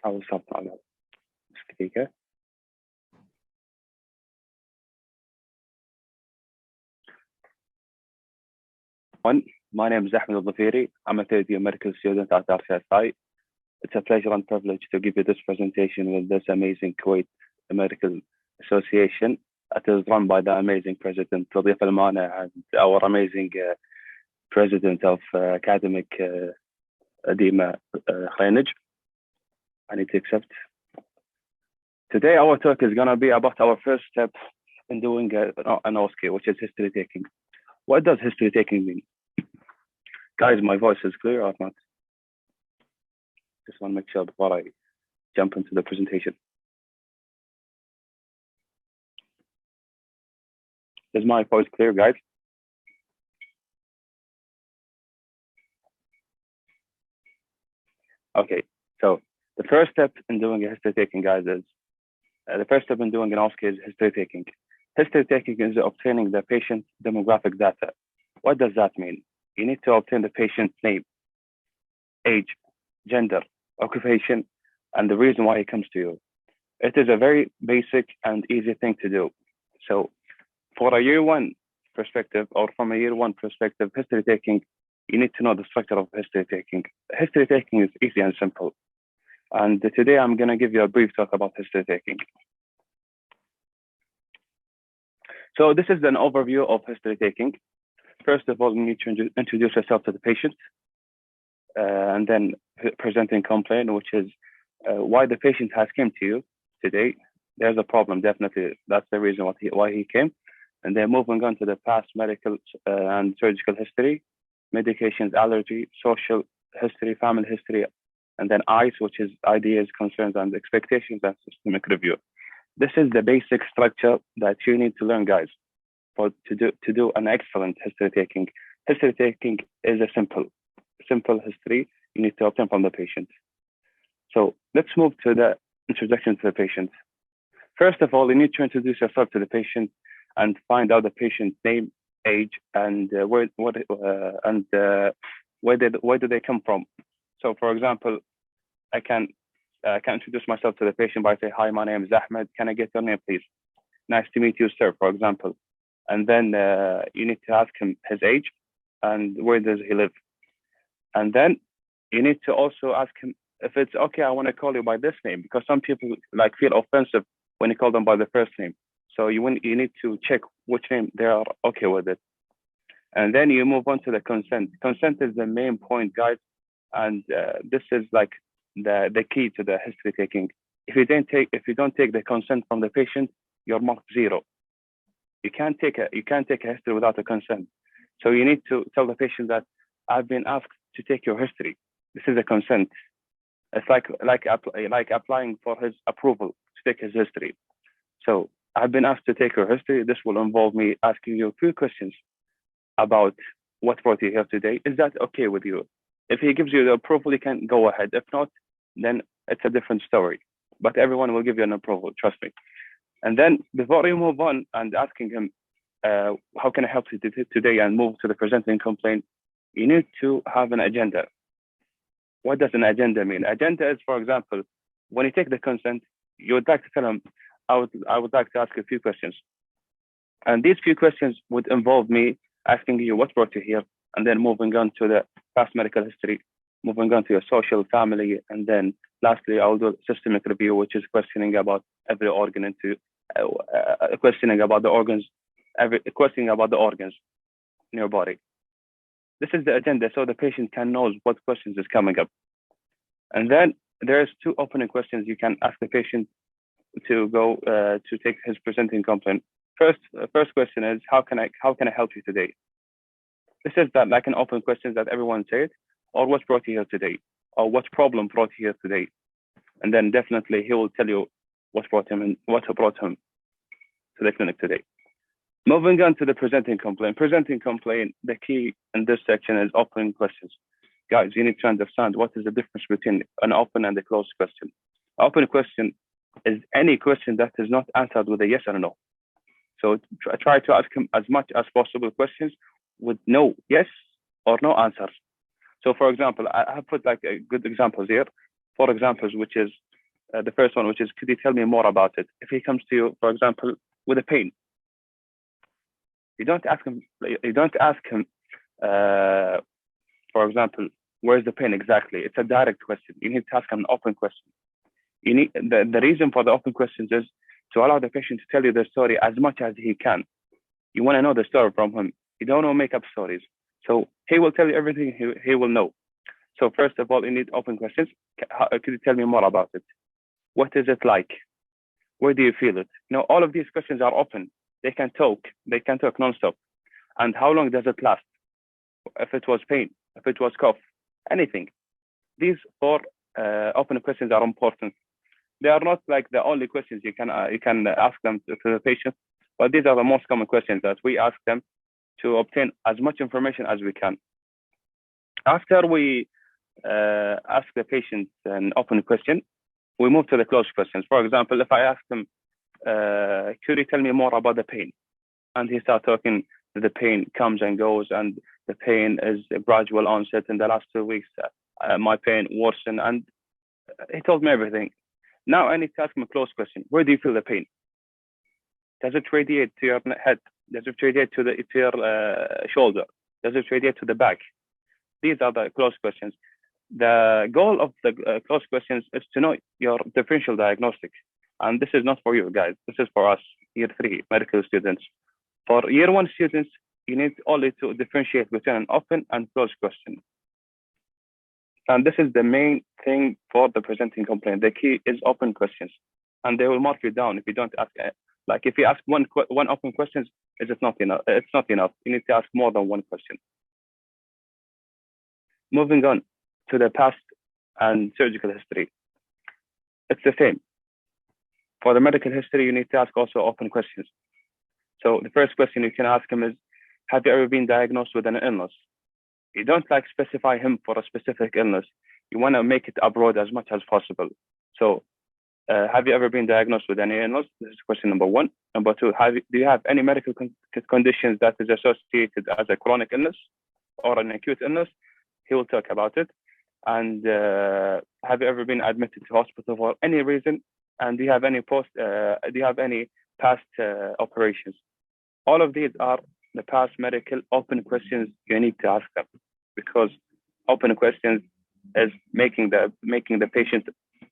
حاول صوت على دقيقة. My name is Ahmad Aldhuferi. I'm a third year medical student at RCSI. It's a pleasure and privilege to give you this presentation with this amazing Kuwait Medical Association. It is run by the amazing President Aldhuferi and our amazing President of Academic Dima Khainij. I need to accept. Today our talk is going to be about our first step in doing an OSCE, which is history taking. What does history taking mean? Guys, my voice is clear or not? Just want to make sure before I jump into the presentation. Is my voice clear, guys? Okay, so the first step in doing a history taking, guys, is the first step in doing an OSCE is history taking. History taking is obtaining the patient demographic data. What does that mean? You need to obtain the patient's name, age, gender, occupation, and the reason why he comes to you. It is a very basic and easy thing to do. So for a year one perspective, or from a year one perspective, history taking, you need to know the structure of history taking. History taking is easy and simple. And today I'm going to give you a brief talk about history taking. So this is an overview of history taking. First of all, you need to introduce yourself to the patient, and then presenting complaint, which is why the patient has came to you today. There's a problem, definitely. That's the reason why he came. And then moving on to the past medical and surgical history, medications, allergy, social history, family history, and then ICE, which is ideas, concerns, and expectations, and systemic review. This is the basic structure that you need to learn, guys, to do an excellent history taking. History taking is a simple history you need to obtain from the patient. So let's move to the introduction to the patient. First of all, you need to introduce yourself to the patient and find out the patient's name, age, and where do they come from. So, for example, I can introduce myself to the patient by saying, "Hi, my name is Ahmad. Can I get your name, please? Nice to meet you, sir," for example. And then you need to ask him his age and where does he live. And then you need to also ask him if it's okay, I want to call you by this name, because some people feel offensive when you call them by the first name. So you need to check which name they are okay with it. And then you move on to the consent. Consent is the main point, guys. And this is like the key to the history taking. If you don't take the consent from the patient, you're marked 0. You can't take a history without a consent. So you need to tell the patient that I've been asked to take your history. This is a consent. It's like applying for his approval to take his history. So I've been asked to take your history. This will involve me asking you a few questions about what brought you here today. Is that okay with you? If he gives you the approval, you can go ahead. If not, then it's a different story. But everyone will give you an approval, trust me. And then before you move on and asking him, how can I help you today, and move to the presenting complaint, you need to have an agenda. What does an agenda mean? Agenda is, for example, when you take the consent, you would like to tell him, I would like to ask a few questions. And these few questions would involve me asking you what brought you here, and then moving on to the past medical history, moving on to your social, family, and then lastly, I'll do a systemic review, which is questioning about every organ questioning about the organs, questioning about the organs in your body. This is the agenda, so the patient can know what questions is coming up. And then there's 2 opening questions you can ask the patient to go to take his presenting complaint. First question is, how can I help you today? This is like an open question that everyone says, or what brought you here today, or what problem brought you here today. And then definitely he will tell you what brought him to the clinic today. Moving on to the presenting complaint. Presenting complaint, the key in this section is open questions. Guys, you need to understand what is the difference between an open and a closed question. Open question is any question that is not answered with a yes or no. So try to ask him as much as possible questions with no yes or no answers. So for example, I have put like a good examples here. 4 examples, which is the first one, which is, could you tell me more about it? If he comes to you, for example, with a pain, you don't ask him. For example, where's the pain exactly? It's a direct question. You need to ask him an open question. You need the reason for the open questions is to allow the patient to tell you the story as much as he can. You want to know the story from him. You don't want to make up stories. So he will tell you everything he will know. So first of all, you need open questions. Could you tell me more about it? What is it like? Where do you feel it? You know, all of these questions are open. They can talk nonstop. And how long does it last? If it was pain, if it was cough, anything. These 4 open questions are important. They are not like the only questions you can ask them to the patient, but these are the most common questions that we ask them to obtain as much information as we can. After we ask the patient an open question, we move to the closed questions. For example, if I ask them, could you tell me more about the pain? And he starts talking, the pain comes and goes, and the pain is a gradual onset. In the last 2 weeks, my pain worsened, and he told me everything. Now I need to ask him a closed question. Where do you feel the pain? Does it radiate to your head? Does it radiate to your shoulder? Does it radiate to the back? These are the closed questions. The goal of the closed questions is to know your differential diagnostic. And this is not for you guys. This is for us, Year 3 medical students. For Year 1 students, you need only to differentiate between an open and closed question. And this is the main thing for the presenting complaint. The key is open questions. And they will mark you down if you don't ask. Like if you ask one open question, is it not enough? It's not enough. You need to ask more than one question. Moving on to the past and surgical history. It's the same. For the medical history, you need to ask also open questions. So the first question you can ask him is, have you ever been diagnosed with an illness? You don't like specify him for a specific illness. You want to make it abroad as much as possible. So have you ever been diagnosed with any illness? This is question number 1. Number 2, do you have any medical conditions that is associated as a chronic illness or an acute illness? He will talk about it. And have you ever been admitted to hospital for any reason? And do you have any past operations? All of these are the past medical open questions you need to ask them, because open questions is making the patient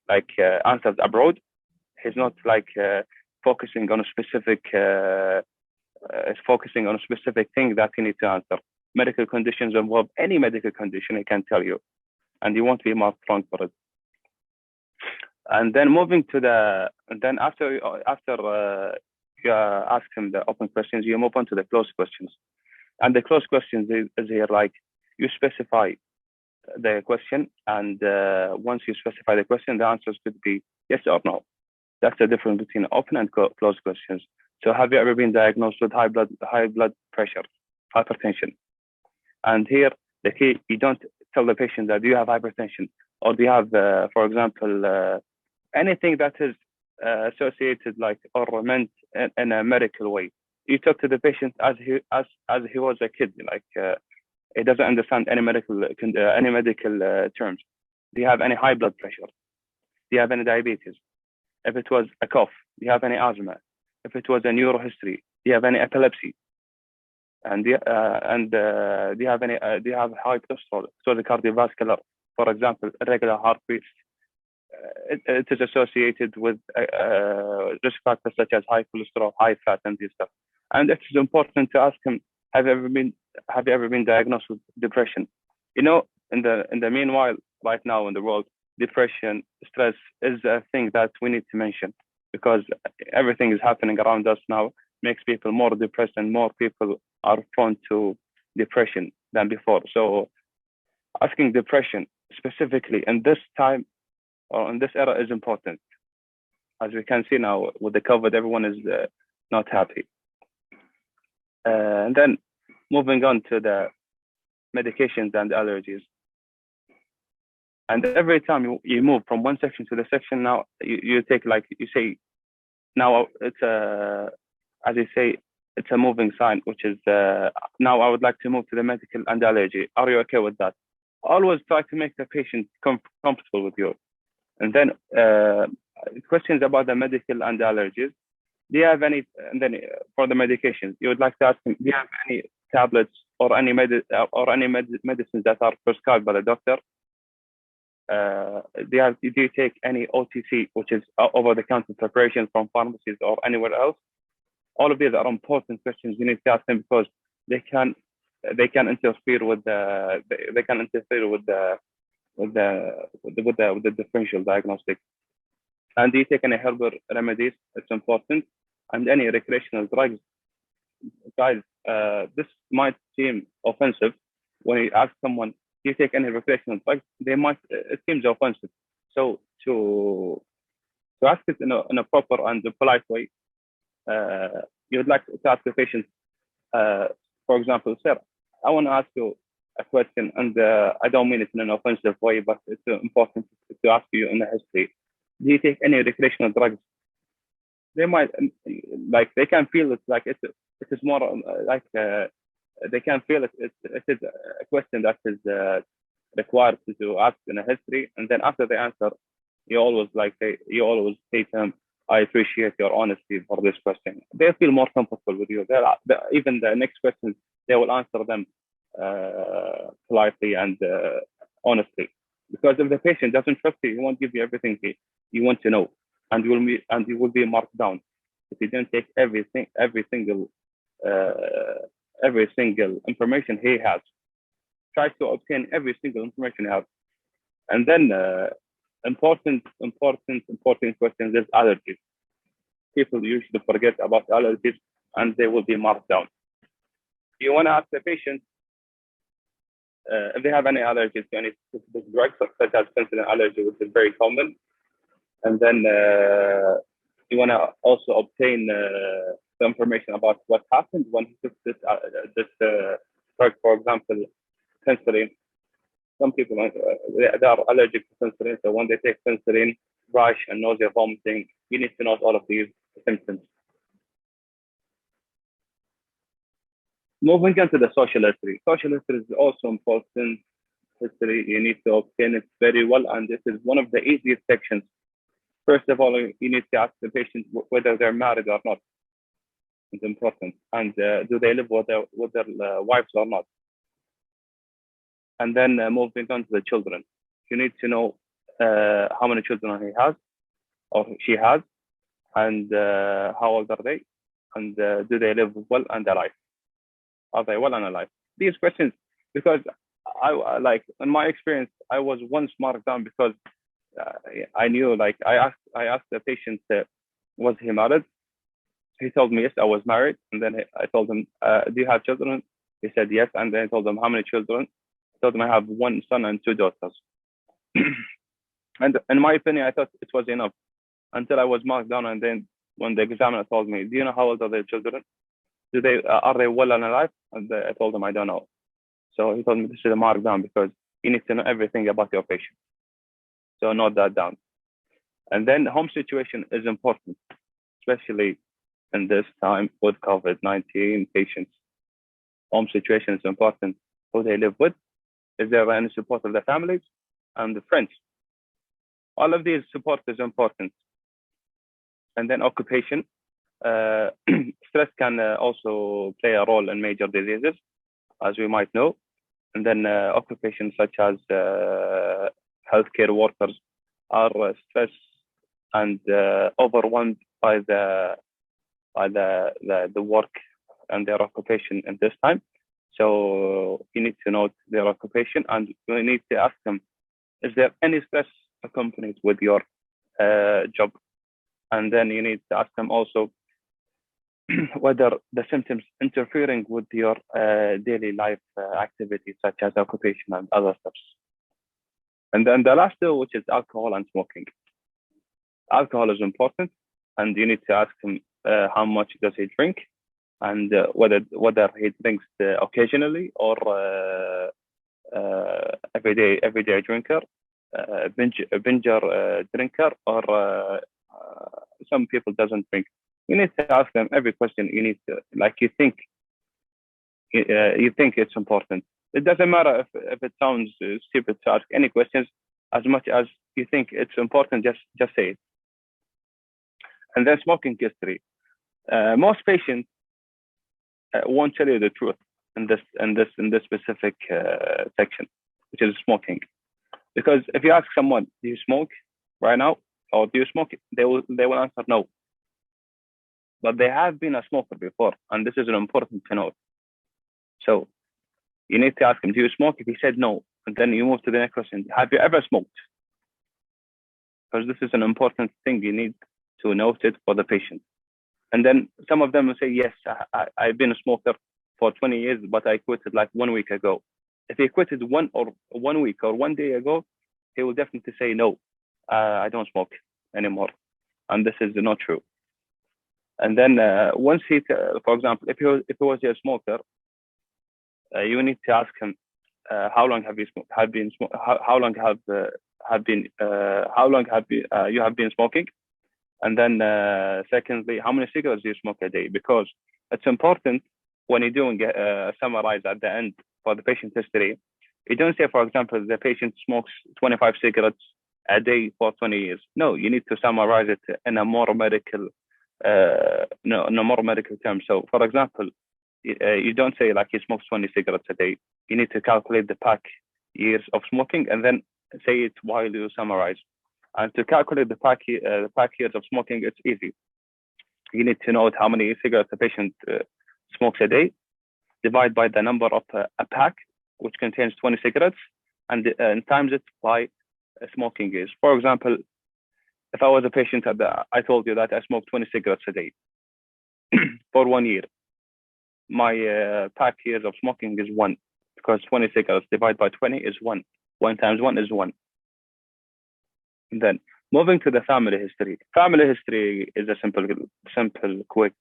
like answers abroad. He's not like focusing on a specific thing that he needs to answer. Medical conditions involve any medical condition, he can tell you, and you won't be marked wrong for it. And then moving to after you ask him the open questions, you move on to the closed questions. And the closed questions is here, like you specify the question, and once you specify the question, the answers could be yes or no. That's the difference between open and closed questions. So have you ever been diagnosed with high blood pressure, hypertension? And here, the key, you don't tell the patient that do you have hypertension, or do you have, for example, anything that is associated like or meant in a medical way. You talk to the patient as he was a kid, like he doesn't understand any medical terms. Do you have any high blood pressure? Do you have any diabetes? If it was a cough, do you have any asthma? If it was a neuro history, do you have any epilepsy? And do you have high cholesterol? So the cardiovascular, for example, irregular heartbeats. It is associated with risk factors such as high cholesterol, high fat, and this stuff. And it is important to ask him, have you ever been diagnosed with depression? You know, in the meanwhile, right now in the world, depression, stress is a thing that we need to mention, because everything is happening around us now makes people more depressed, and more people are prone to depression than before. So asking depression specifically in this time or in this era is important. As we can see now with the COVID, everyone is not happy. And then moving on to the medications and allergies. And every time you move from one section to the section, now you take, like you say, now it's as you say, it's a moving sign, which is now I would like to move to the medical and allergy. Are you okay with that? Always try to make the patient comfortable with you. And then questions about the medical and allergies. Do you have any, and then for the medications, you would like to ask him, do you have any tablets or any medicines that are prescribed by the doctor? Do you take any OTC, which is over-the-counter preparations from pharmacies or anywhere else? All of these are important questions you need to ask them because they can interfere with the differential diagnostic. And do you take any herbal remedies? It's important. And any recreational drugs. Guys, this might seem offensive when you ask someone, do you take any recreational drugs? It seems offensive. So to ask it in a proper and a polite way, you would like to ask the patient, for example, sir, I want to ask you a question, and I don't mean it in an offensive way, but it's important to ask you in the history. Do you take any recreational drugs? They might, they can feel it like it is more they can feel it is a question that is required to ask in a history, and then after the answer, you always say to them, I appreciate your honesty for this question. They feel more comfortable with you. Even the next questions, they will answer them politely and honestly. Because if the patient doesn't trust you, he won't give you everything you want to know, and you will be marked down if you don't take every single information he has. Try to obtain every single information he has, and then important questions is allergies. People usually forget about allergies, and they will be marked down. You want to ask the patient if they have any allergies to any specific drugs, such as penicillin allergy, which is very common. And then you want to also obtain the information about what happened when he took this drug, for example, penicillin. Some people they are allergic to penicillin, so when they take penicillin, rash and nausea, vomiting, you need to note all of these symptoms. Moving on to the social history. Social history is also important. History, you need to obtain it very well, and this is one of the easiest sections. First of all, you need to ask the patient whether they're married or not. It's important. And do they live with their wives or not? And then moving on to the children. You need to know how many children he has or she has, and how old are they, and do they live well and alive? Are they well and alive? These questions, because in my experience, I was once marked down because I knew, I asked the patient, was he married? He told me yes, I was married. And then I told him, do you have children? He said yes. And then I told him, how many children? I told him I have one son and two daughters. And in my opinion, I thought it was enough until I was marked down. And then when the examiner told me, do you know how old are their children? Are they well and alive? And I told him I don't know. So he told me this is a mark down because you need to know everything about your patient. So note that down. And then home situation is important, especially in this time with COVID-19 patients. Home situation is important. Who they live with? Is there any support of the families and the friends? All of these support is important. And then occupation. Stress can also play a role in major diseases, as we might know. And then occupations such as healthcare workers are stressed and overwhelmed by the work and their occupation at this time. So you need to note their occupation, and you need to ask them, is there any stress accompanied with your job? And then you need to ask them also whether the symptoms interfering with your daily life activities, such as occupation and other stuff. And then the last two, which is alcohol and smoking. Alcohol is important, and you need to ask him how much does he drink, and whether he drinks occasionally or everyday drinker, binger drinker, or some people doesn't drink. You need to ask them every question. You need to, you think it's important. It doesn't matter if it sounds stupid to ask any questions. As much as you think it's important, just say it. And then smoking history. Most patients won't tell you the truth in this specific section, which is smoking. Because if you ask someone, do you smoke right now, or do you smoke? They will answer no. But they have been a smoker before, and this is important to note. So you need to ask him, do you smoke? If he said no, and then you move to the next question, have you ever smoked? Because this is an important thing you need to note it for the patient. And then some of them will say, yes, I've been a smoker for 20 years, but I quitted like 1 week ago. If he quitted 1 week or 1 day ago, he will definitely say, no, I don't smoke anymore. And this is not true. And then once he, for example, if he was a smoker, you need to ask him, how long have you you have been smoking? And then secondly, how many cigarettes do you smoke a day? Because it's important when you're doing a summarize at the end for the patient history. You don't say, for example, the patient smokes 25 cigarettes a day for 20 years. No, you need to summarize it in a more medical term. So, for example, you don't say like he smokes 20 cigarettes a day. You need to calculate the pack years of smoking and then say it while you summarize. And to calculate the pack years of smoking, it's easy. You need to know how many cigarettes a patient smokes a day, divide by the number of a pack, which contains 20 cigarettes, and times it by smoking years. For example, if I was a patient, I told you that I smoke 20 cigarettes a day for 1 year. My pack years of smoking is 1, because 20 cigarettes divided by 20 is 1. 1 times 1 is 1. And then moving to the family history. Family history is a simple, quick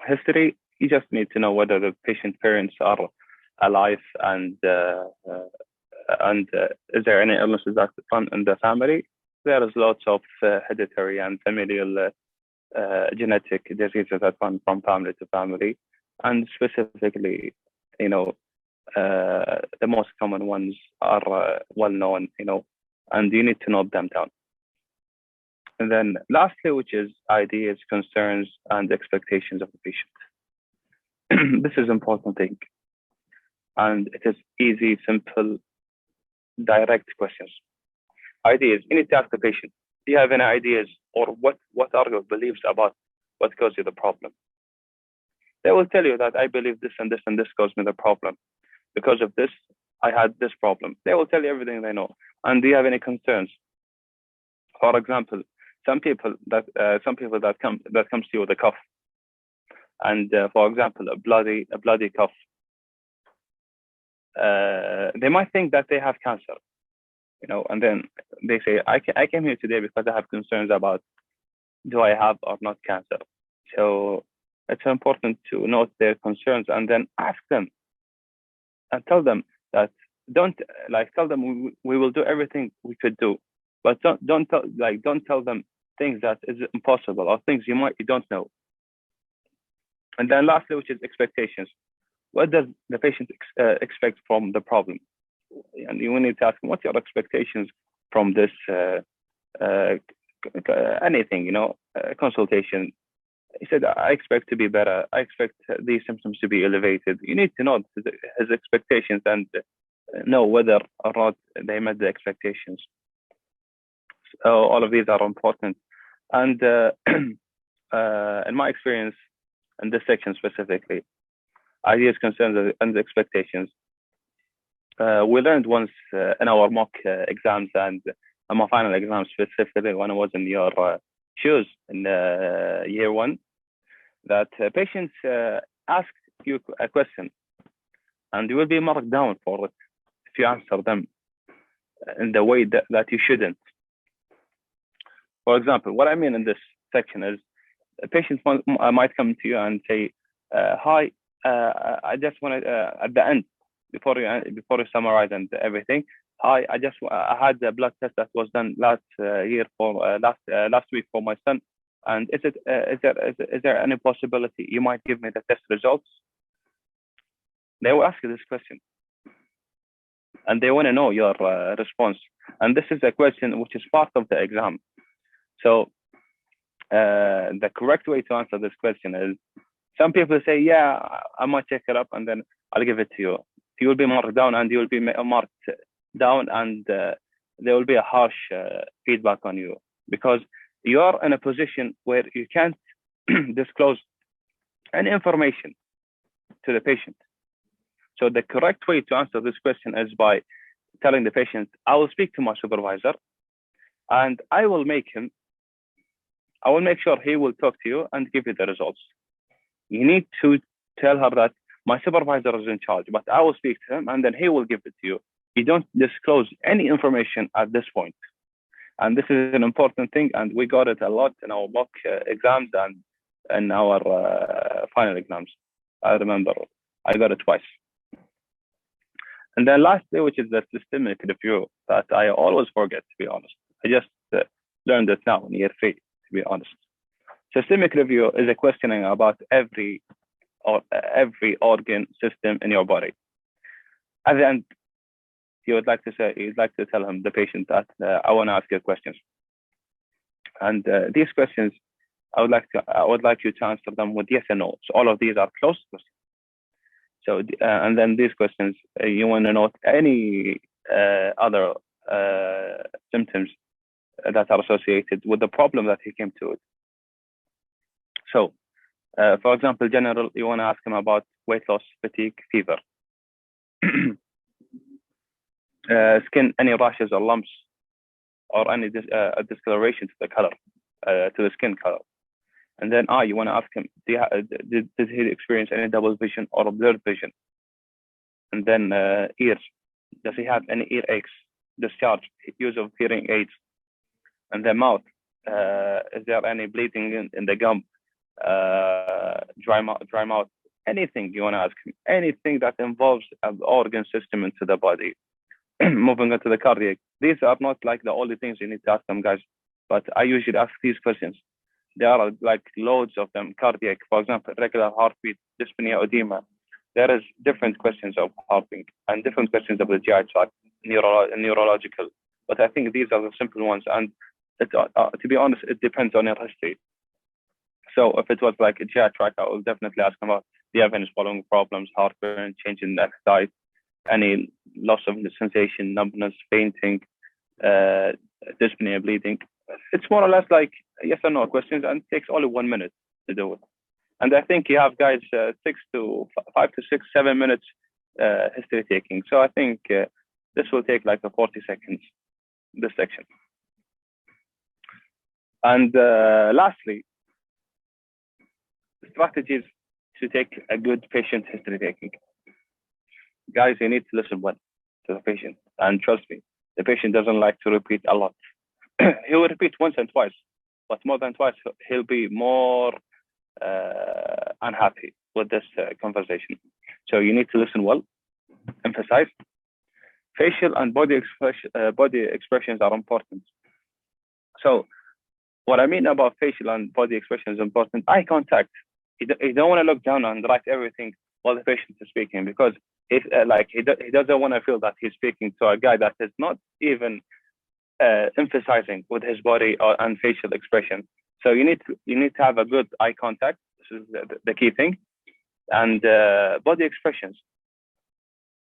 history. You just need to know whether the patient parents are alive and is there any illnesses that run in the family. There is lots of hereditary and familial genetic diseases that run from family to family, and specifically, the most common ones are well known, and you need to note them down. And then lastly, which is ideas, concerns, and expectations of the patient. This is important thing, and it is easy, simple, direct questions. Ideas. You need to ask the patient, do you have any ideas, or what are your beliefs about what caused you the problem? They will tell you that I believe this and this and this caused me the problem. Because of this, I had this problem. They will tell you everything they know. And do you have any concerns? For example, some people that comes to you with a cough, and for example, a bloody cough. They might think that they have cancer, and then they say, I came here today because I have concerns about do I have or not cancer. So it's important to note their concerns and then ask them and tell them that tell them we will do everything we could do, but don't tell them things that is impossible or things you don't know. And then lastly, which is expectations. What does the patient expect from the problem? And you need to ask them, what's your expectations from this anything, consultation. He said, I expect to be better. I expect these symptoms to be elevated. You need to know his expectations and know whether or not they met the expectations. So all of these are important. And in my experience, in this section specifically, ideas, concerns, and expectations, we learned once in our mock exams and my final exams, specifically when I was in your shoes in year 1, that patients ask you a question and you will be marked down for it if you answer them in the way that you shouldn't. For example, what I mean in this section is a patient might come to you and say, hi, I just want to, at the end, before you summarize and everything, hi, I had a blood test that was done last week for my son, and is there any possibility you might give me the test results? They will ask you this question, and they want to know your response. And this is a question which is part of the exam. So the correct way to answer this question is, some people say, yeah, I might check it up and then I'll give it to you. You will be marked down, and you will be marked down, and there will be a harsh feedback on you, because you are in a position where you can't disclose any information to the patient. So the correct way to answer this question is by telling the patient, I will speak to my supervisor, and I will make sure he will talk to you and give you the results. You need to tell her that my supervisor is in charge, but I will speak to him and then he will give it to you. You don't disclose any information at this point. And this is an important thing, and we got it a lot in our mock exams and in our final exams. I remember I got it twice. And then lastly, which is the systemic review that I always forget, to be honest. I just learned it now in year 3, to be honest. Systemic review is a questioning about every organ system in your body. At the end, you'd like to tell him, the patient, that I want to ask you questions. And these questions, I would like you to answer them with yes and no. So all of these are closed questions. So and then these questions, you want to note any other symptoms that are associated with the problem that he came to it. So, for example, general, you want to ask him about weight loss, fatigue, fever. Skin, any rashes or lumps, or any discoloration to the color, to the skin color. And then you want to ask him, did he experience any double vision or blurred vision? And then ears, does he have any ear aches, discharge, use of hearing aids? And then mouth, is there any bleeding in the gum, dry mouth? Anything you want to ask him, anything that involves an organ system into the body. Moving on to the cardiac, these are not like the only things you need to ask them, guys, but I usually ask these questions. There are like loads of them. Cardiac, for example, regular heartbeat, dyspnea, edema. There is different questions of heartbeat and different questions of the GI tract, neurological. But I think these are the simple ones. And to be honest, it depends on your history. So if it was like a GI tract, I will definitely ask them about, do you have any swallowing problems, heartburn, change in appetite, any loss of sensation, numbness, fainting, dyspnea, bleeding. It's more or less like yes or no questions, and it takes only 1 minute to do it. And I think you have, guys, 5 to 6, 7 minutes history taking. So I think this will take like 40 seconds, this section. And lastly, strategies to take a good patient history taking. Guys, you need to listen well to the patient. And trust me, the patient doesn't like to repeat a lot. He will repeat once and twice, but more than twice, he'll be more unhappy with this conversation. So you need to listen well, emphasize. Facial and body expressions are important. So what I mean about facial and body expression is important. Eye contact. You don't want to look down and write everything while the patient is speaking, because if he doesn't want to feel that he's speaking to a guy that is not even emphasizing with his body and facial expression. So you need to have a good eye contact. This is the key thing. And body expressions.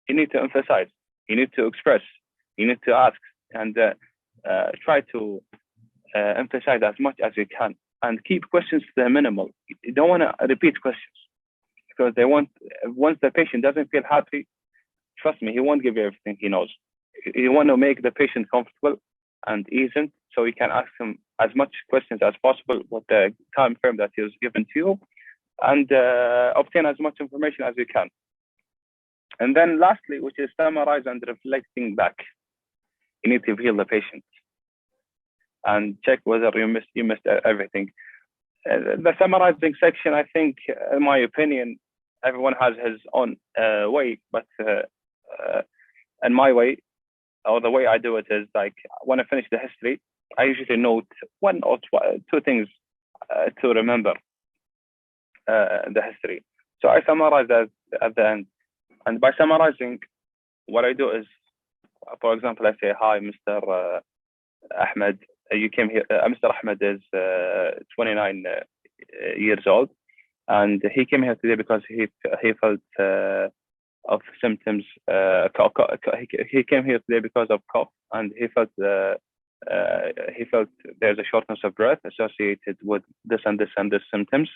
You need to emphasize. You need to express. You need to ask, and try to emphasize as much as you can, and keep questions to the minimal. You don't want to repeat questions, because once the patient doesn't feel happy, trust me, he won't give you everything he knows. You want to make the patient comfortable and easy, so you can ask him as much questions as possible with the time frame that is given to you, and obtain as much information as you can. And then lastly, which is summarize and reflecting back. You need to feel the patient and check whether you missed everything. The summarizing section, I think, in my opinion, everyone has his own way, but in my way, or the way I do it, is like when I finish the history, I usually note 1 or 2 things to remember the history. So I summarize that at the end. And by summarizing, what I do is, for example, I say, hi, Mr. Ahmad, you came here. Mr. Ahmed is 29 years old, and he came here today because he felt of symptoms. He came here today because of cough, and he felt there's a shortness of breath associated with this and this and this symptoms,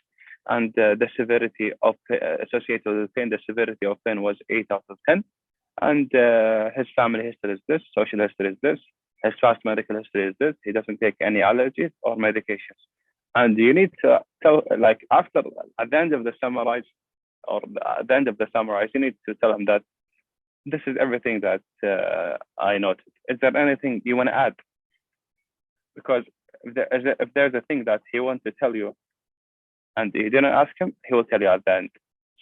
and the severity of associated with pain. The severity of pain was 8 out of 10, and his family history is this, social history is this, his past medical history is this. He doesn't take any allergies or medications, and you need to tell, like, after at the end of the summarize, at the end of the summarize, you need to tell him that this is everything that I noted. Is there anything you want to add? Because if there's a thing that he wants to tell you and you didn't ask him, he will tell you at the end.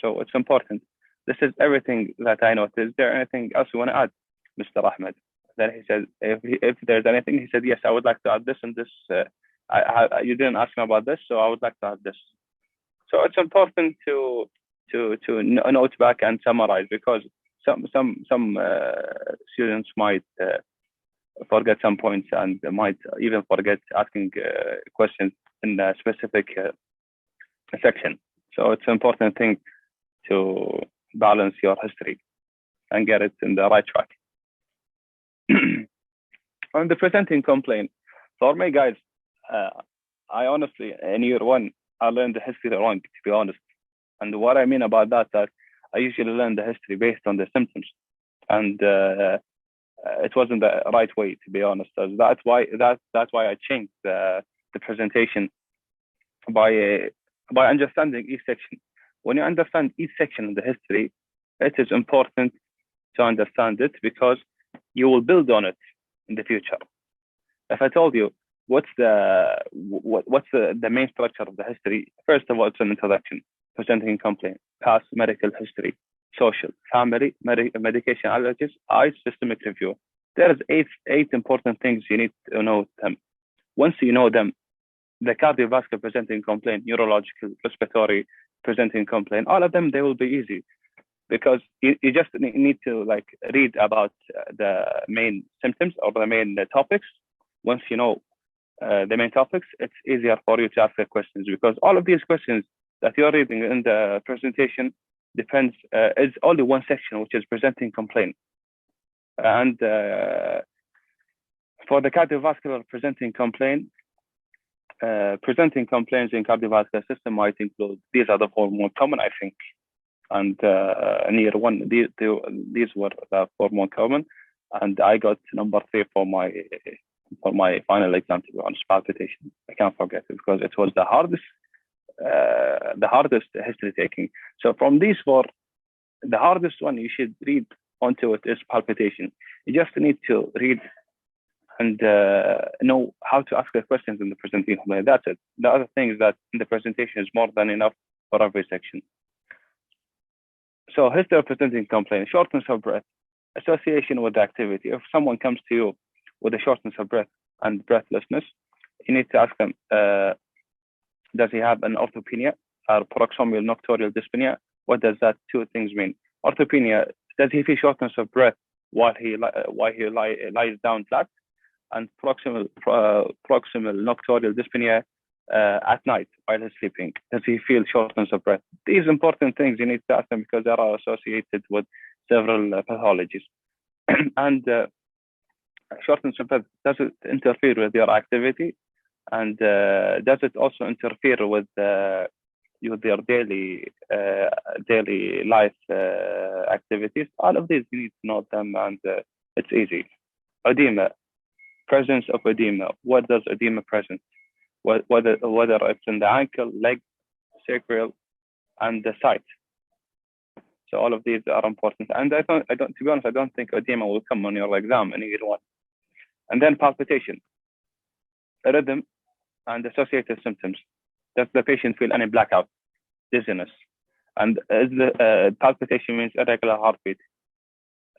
So it's important. This is everything that I noted. Is there anything else you want to add, Mr. Ahmed? Then he said, if there's anything, he said, yes, I would like to add this and this. You didn't ask me about this, so I would like to add this. So it's important to note back and summarize, because some students might forget some points and might even forget asking questions in a specific section. So it's an important thing to balance your history and get it in the right track. On the presenting complaint, for me, guys, I honestly, in year one, I learned the history wrong, to be honest. And what I mean about that, I usually learn the history based on the symptoms, and it wasn't the right way, to be honest. So that's why I changed the presentation by understanding each section. When you understand each section in the history, it is important to understand it, because you will build on it in the future. If I told you what's the main structure of the history, first of all, it's an introduction, presenting complaint, past medical history, social, family, medication, allergies, eyes, systemic review. There's eight important things you need to know them. Once you know them, the cardiovascular presenting complaint, neurological, respiratory presenting complaint, all of them, they will be easy, because you just need to read about the main symptoms or the main topics. Once you know the main topics, it's easier for you to ask the questions, because all of these questions that you're reading in the presentation depends, is only one section, which is presenting complaint. And for the cardiovascular presenting complaint, presenting complaints in cardiovascular system might include, these are the four more common, I think. And in year one, these were the four more common. And I got number 3 for my final exam, to be honest, palpitation. I can't forget it, because it was the hardest history taking. So from these four, the hardest one you should read onto it is palpitation. You just need to read and know how to ask the questions in the presentation. That's it. The other thing is that in the presentation is more than enough for every section. So history of presenting complaint, shortness of breath, association with the activity. If someone comes to you with a shortness of breath and breathlessness, you need to ask them, does he have an orthopnea or paroxysmal nocturnal dyspnea? What does that two things mean? Orthopnea, does he feel shortness of breath while he lies down flat? And proximal nocturnal dyspnea at night while he's sleeping. Does he feel shortness of breath? These important things you need to ask them, because they are associated with several pathologies. And shortness of breath, does it interfere with your activity? And does it also interfere with your daily life activities? All of these you need to know them, and it's easy. Edema, presence of edema. What does edema present? Whether it's in the ankle, leg, sacral, and the site. So all of these are important. And I don't, to be honest, I don't think edema will come on your exam in year one. And then palpitation, rhythm, and associated symptoms. Does the patient feel any blackout, dizziness? And is the palpitation means irregular heartbeat?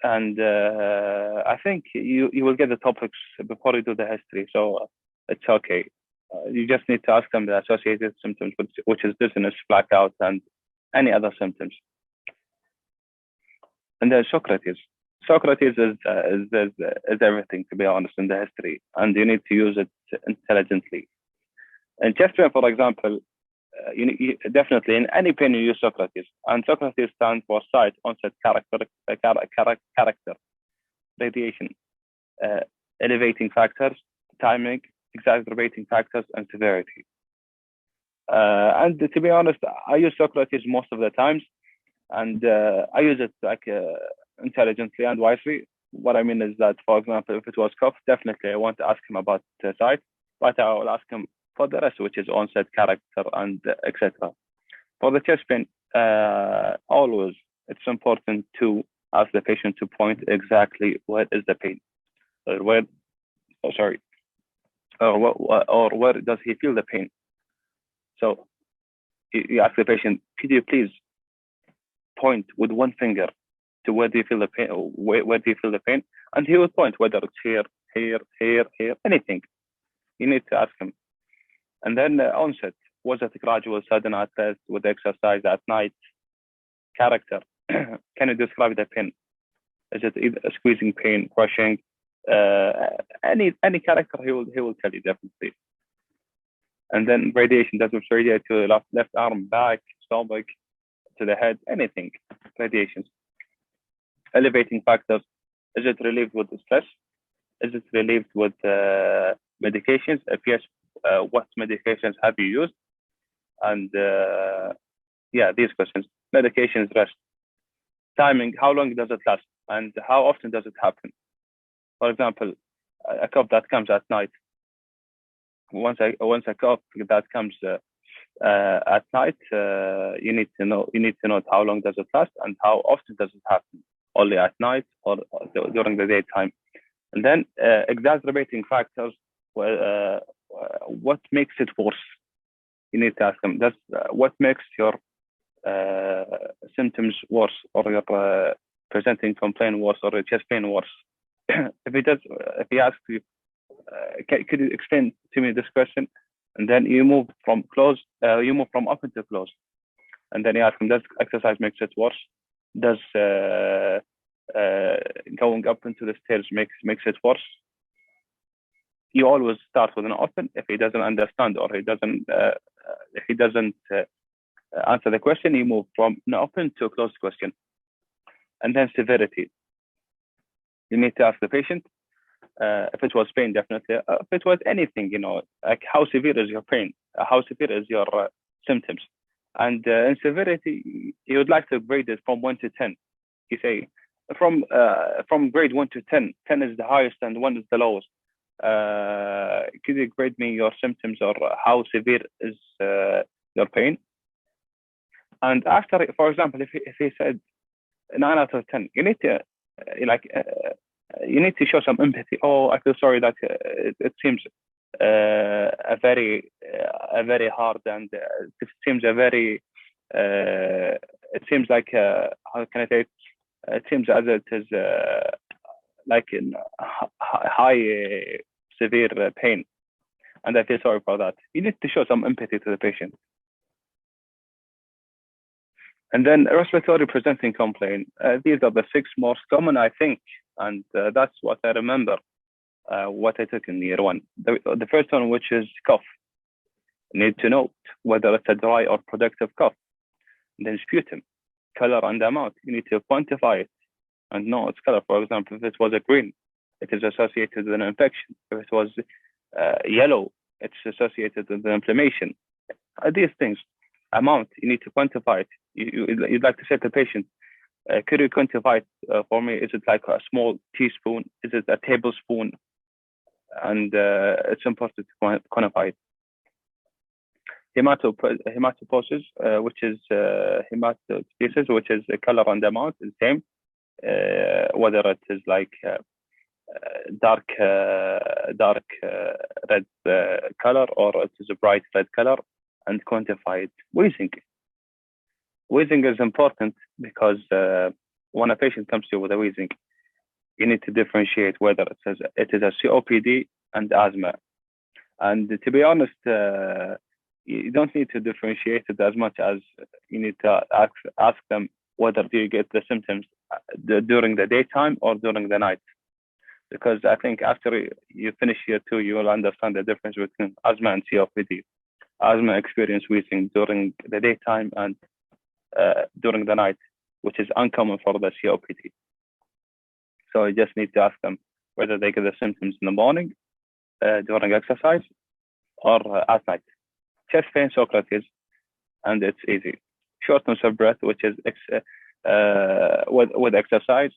And I think you will get the topics before you do the history, so it's okay. You just need to ask them the associated symptoms, which is dizziness, blackout, and any other symptoms. And then Socrates. Socrates is everything, to be honest, in the history, and you need to use it intelligently. In chest pain, for example, you definitely in any pain you use Socrates, and Socrates stands for sight, onset, character, radiation, elevating factors, timing, exacerbating factors, and severity. And to be honest, I use Socrates most of the times, and I use it like intelligently and wisely. What I mean is that, for example, if it was cough, definitely I want to ask him about the sight, but I will ask him for the rest, which is onset, character, and etc. For the chest pain, always it's important to ask the patient to point exactly where is the pain, or where, or where does he feel the pain. So you ask the patient, could you please point with one finger to where do you feel the pain, or where do you feel the pain? And he will point, whether it's here, anything. You need to ask him. And then onset, was it gradual, sudden at first, with exercise at night? Character, can you describe the pain? Is it either a squeezing pain, crushing? Any character, he will tell you definitely. And then radiation, does it radiate to the left arm, back, stomach, to the head, anything, radiations. Elevating factors, is it relieved with stress? Is it relieved with medications? If yes, what medications have you used? And yeah, these questions. Medications, rest. Timing, how long does it last? And how often does it happen? For example, a cough that comes at night. Once a cough that comes at night, you need to know how long does it last and how often does it happen. Only at night or during the daytime. And then exacerbating factors, what makes it worse? You need to ask them, what makes your symptoms worse, or your presenting complaint worse, or your chest pain worse? If he asks you, could you explain to me this question? And then you move from open to close. And then you ask him, does exercise makes it worse? Does going up into the stairs makes it worse? You always start with an open. If he doesn't understand, or he doesn't answer the question, you move from an open to a closed question. And then severity. You need to ask the patient, if it was pain, definitely. If it was anything, like how severe is your pain? How severe is your symptoms? And in severity, you would like to grade it from 1 to 10. You say, from grade 1 to 10, 10 is the highest and 1 is the lowest. Could you grade me your symptoms, or how severe is your pain? And after, for example, if he said 9 out of 10, you need to you need to show some empathy. Oh, I feel sorry that it seems a very hard, and it seems it seems like how can I say it? It seems as it is like in high severe pain, and I feel sorry for that. You need to show some empathy to the patient. And then respiratory presenting complaint. These are the 6 most common, I think, and that's what I remember, what I took in year 1. The first one, which is cough. You need to note whether it's a dry or productive cough. And then sputum, color and amount. You need to quantify it and know its color. For example, if it was a green, it is associated with an infection. If it was yellow, it's associated with an inflammation. These things. Amount, you need to quantify it. You'd like to say to the patient, could you quantify it for me? Is it like a small teaspoon? Is it a tablespoon? And it's important to quantify it. Hematopoiesis, which is hematopoiesis, which is the color and amount is the same, whether it is like dark red color, or it is a bright red color, and quantify it. Wheezing is important because when a patient comes to you with a wheezing, you need to differentiate whether it is a COPD and asthma. And to be honest, you don't need to differentiate it as much as you need to ask them whether do you get the symptoms during the daytime or during the night. because I think after you finish year 2, you will understand the difference between asthma and COPD. Asthma experience wheezing during the daytime and during the night, which is uncommon for the COPD. So you just need to ask them whether they get the symptoms in the morning, during exercise, or at night. Chest pain, Socrates, and it's easy. Shortness of breath, which is with exercise,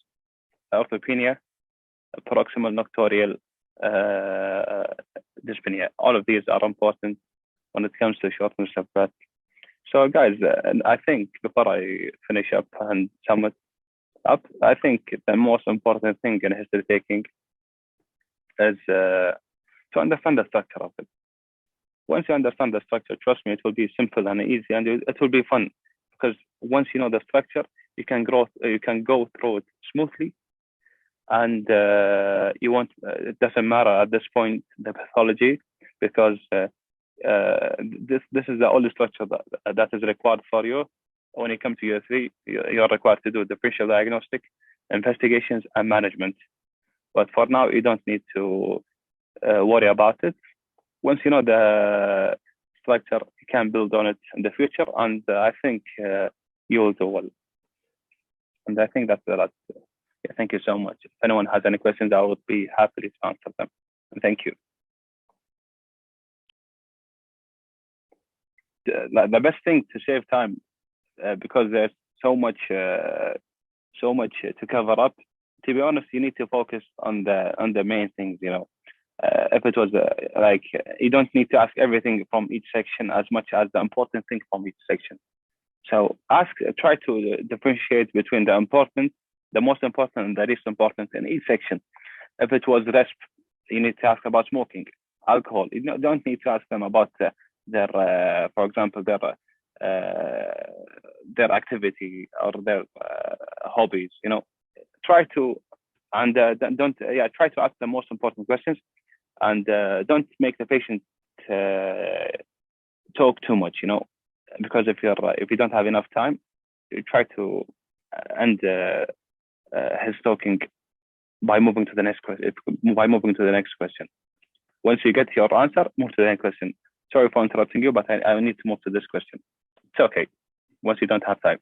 orthopnea, proximal nocturial dyspnea. All of these are important when it comes to shortness of breath. So guys, I think before I finish up and sum it up, I think the most important thing in history taking is to understand the structure of it. Once you understand the structure, trust me, it will be simple and easy, and it will be fun, because once you know the structure, you can go through it smoothly, and it doesn't matter at this point the pathology, because this is the only structure that is required for you. When you come to year 3, you're required to do differential diagnostic, investigations, and management. But for now, you don't need to worry about it. Once you know the structure, you can build on it in the future, and I think you will do well. And I think that's the last. Yeah, thank you so much. If anyone has any questions, I would be happy to answer them. And thank you. The best thing to save time, because there's so much to cover up. To be honest, you need to focus on the main things. If it was like, you don't need to ask everything from each section as much as the important thing from each section. So try to differentiate between the most important and the least important in each section. If it was resp, you need to ask about smoking, alcohol. You don't need to ask them about their, for example, their activity or their hobbies. Try to try to ask the most important questions, and don't make the patient talk too much. Because if you don't have enough time, you try to end his talking by moving to the next question. Once you get your answer, move to the next question. Sorry for interrupting you, but I need to move to this question. It's okay once you don't have time.